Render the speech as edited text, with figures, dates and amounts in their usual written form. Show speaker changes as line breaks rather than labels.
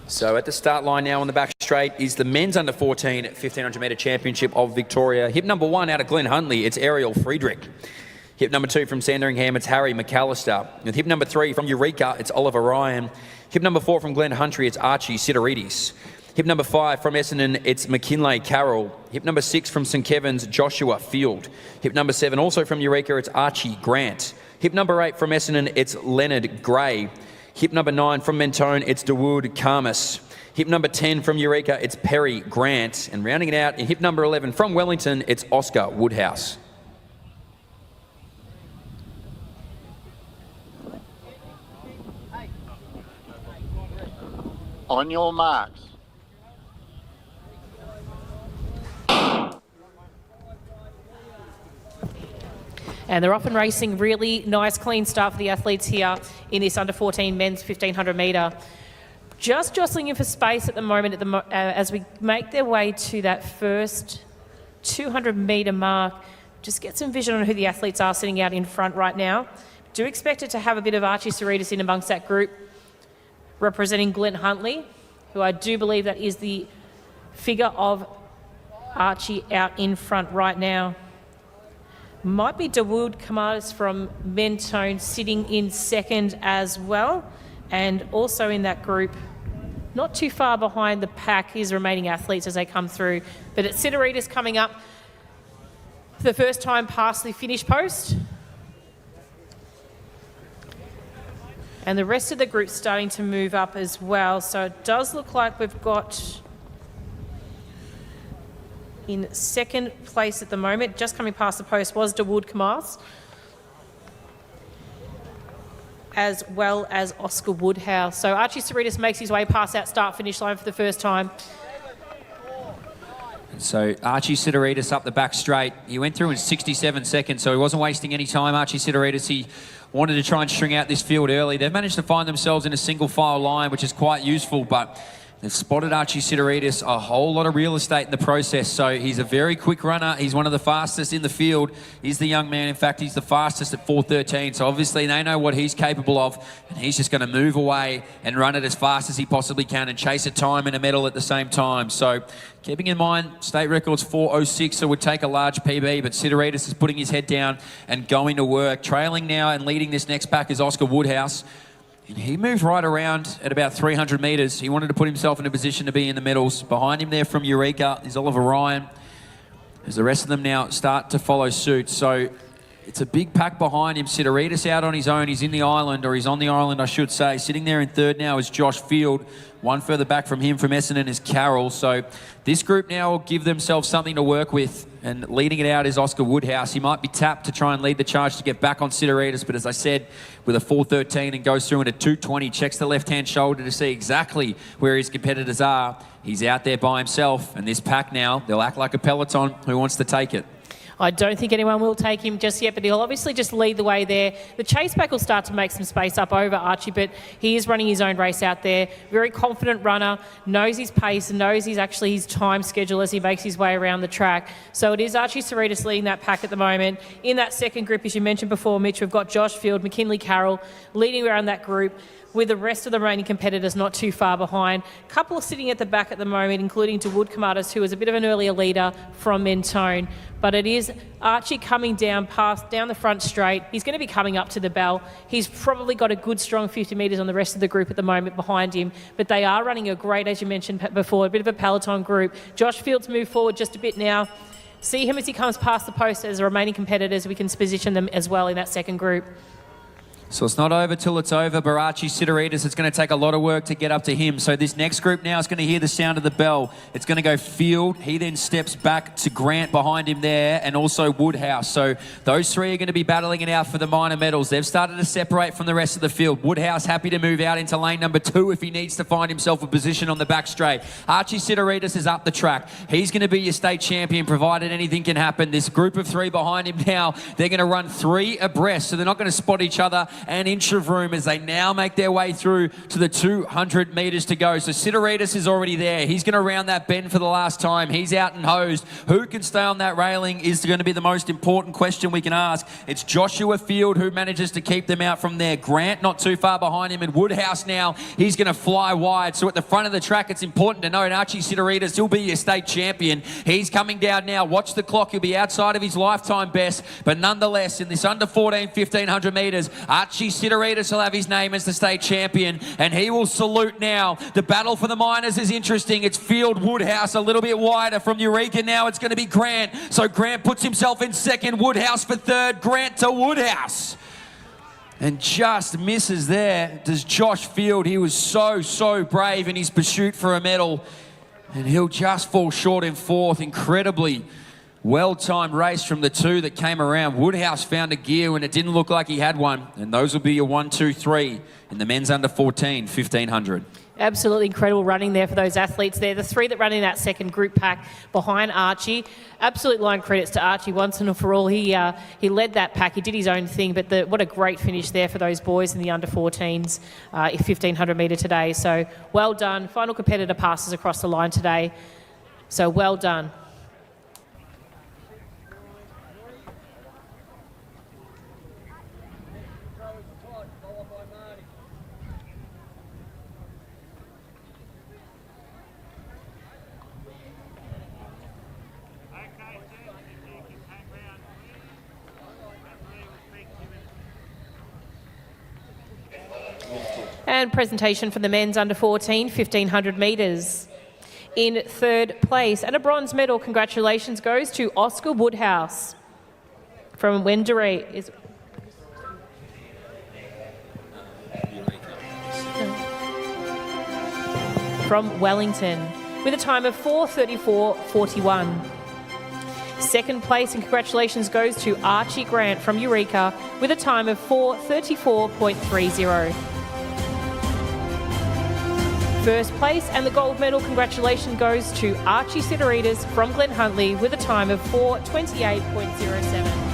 So at the start line now on the back straight is the men's under 14 1500 metre championship of Victoria. Hip number 1 out of Glen Huntly, it's Ariel Friedrich. Hip number 2 from Sandringham, it's Harry McAllister. With hip number 3 from Eureka, it's Oliver Ryan. Hip number 4 from Glen Huntly, it's Archie Sidorides. Hip number 5 from Essendon, it's McKinlay Carroll. Hip number 6 from St Kevin's, Joshua Field. Hip number 7 also from Eureka, it's Archie Grant. Hip number 8 from Essendon, it's Leonard Gray. Hip number 9 from Mentone, it's Dawood Karmas. Hip number 10 from Eureka, it's Perry Grant. And rounding it out, in hip number 11 from Wellington, it's Oscar Woodhouse.
On your marks.
And they're off and racing. Really nice, clean start for the athletes here in this under 14 men's 1500 metre. Just jostling in for space at the moment as we make their way to that first 200 metre mark. Just get some vision on who the athletes are sitting out in front right now. Do expect it to have a bit of Archie Sidorides in amongst that group, representing Glen Huntly, who I do believe that is the figure of Archie out in front right now. Might be Dawood Karmas from Mentone sitting in second as well. And also in that group, not too far behind the pack, his remaining athletes as they come through. But it's Sidorides coming up for the first time past the finish post. And the rest of the group's starting to move up as well. So it does look like we've got in second place at the moment, just coming past the post, was Dawood Karmas, as well as Oscar Woodhouse. So Archie Sidorides makes his way past that start-finish line for the first time.
So Archie Sidorides up the back straight. He went through in 67 seconds, so he wasn't wasting any time. Archie Sidorides, he wanted to try and string out this field early. They've managed to find themselves in a single file line, which is quite useful, but they've spotted Archie Sidorides a whole lot of real estate in the process. So he's a very quick runner. He's one of the fastest in the field. He's the young man. In fact, he's the fastest at 4:13. So obviously they know what he's capable of, and he's just going to move away and run it as fast as he possibly can and chase a time and a medal at the same time. So keeping in mind, state record's 4:06, so would take a large PB, but Sidorides is putting his head down and going to work. Trailing now and leading this next pack is Oscar Woodhouse. And he moved right around at about 300 metres. He wanted to put himself in a position to be in the medals. Behind him there from Eureka is Oliver Ryan, as the rest of them now start to follow suit. So it's a big pack behind him. Sidorides out on his own. He's in the island, or he's on the island, I should say. Sitting there in third now is Josh Field. One further back from him from Essendon is Carroll. So this group now will give themselves something to work with. And leading it out is Oscar Woodhouse. He might be tapped to try and lead the charge to get back on Sidorides, but as I said, with a 4:13 and goes through into 2:20, checks the left-hand shoulder to see exactly where his competitors are. He's out there by himself, and this pack now, they'll act like a peloton. Who wants to take it?
I don't think anyone will take him just yet, but he'll obviously just lead the way there. The chase back will start to make some space up over Archie, but he is running his own race out there. Very confident runner, knows his pace and knows his time schedule as he makes his way around the track. So it is Archie Sidorides leading that pack at the moment. In that second group, as you mentioned before, Mitch, we've got Josh Field, McKinlay Carroll leading around that group, with the rest of the remaining competitors not too far behind. A couple are sitting at the back at the moment, including Dawood Karmas, who is a bit of an earlier leader from Mentone. But it is Archie coming down the front straight. He's going to be coming up to the bell. He's probably got a good, strong 50 metres on the rest of the group at the moment behind him. But they are running a great, as you mentioned before, a bit of a peloton group. Josh Fields moved forward just a bit now. See him as he comes past the post as the remaining competitors. We can position them as well in that second group.
So it's not over till it's over. Archie Sidorides, it's going to take a lot of work to get up to him. So this next group now is going to hear the sound of the bell. It's going to go Field. He then steps back to Grant behind him there, and also Woodhouse. So those three are going to be battling it out for the minor medals. They've started to separate from the rest of the field. Woodhouse happy to move out into lane number 2 if he needs to find himself a position on the back straight. Archie Sidorides is up the track. He's going to be your state champion, provided anything can happen. This group of 3 behind him now, they're going to run 3 abreast, so they're not going to spot each other an inch of room as they now make their way through to the 200 metres to go. So Sidoritis is already there. He's going to round that bend for the last time. He's out and hosed. Who can stay on that railing is going to be the most important question we can ask. It's Joshua Field who manages to keep them out from there. Grant not too far behind him, and Woodhouse now, he's going to fly wide. So at the front of the track, it's important to note Archie Sidoritis, he'll be your state champion. He's coming down now. Watch the clock. He'll be outside of his lifetime best, but nonetheless, in this under 14, 1500 metres, Archie Sidoritis will have his name as the state champion, and he will salute now. The battle for the minors is interesting. It's Field, Woodhouse a little bit wider from Eureka. Now it's going to be Grant. So Grant puts himself in second, Woodhouse for third, Grant to Woodhouse. And just misses there does Josh Field. He was so brave in his pursuit for a medal, and he'll just fall short in fourth. Incredibly well-timed race from the two that came around. Woodhouse found a gear when it didn't look like he had one, and those will be your 1, 2, 3 in the men's under 14, 1500.
Absolutely incredible running there for those athletes there. The three that run in that second group pack behind Archie. Absolute line credits to Archie once and for all. He led that pack. He did his own thing, but what a great finish there for those boys in the under 14s, 1500 metre today. So well done. Final competitor passes across the line today. So well done. And presentation for the men's under 14, 1500 metres. In third place, and a bronze medal, congratulations, goes to Oscar Woodhouse from Wendouree. From Wellington, with a time of 4:34.41. Second place and congratulations goes to Archie Grant from Eureka with a time of 4:34.30. First place and the gold medal congratulations goes to Archie Sidoritis from Glen Huntly with a time of 4:28.07.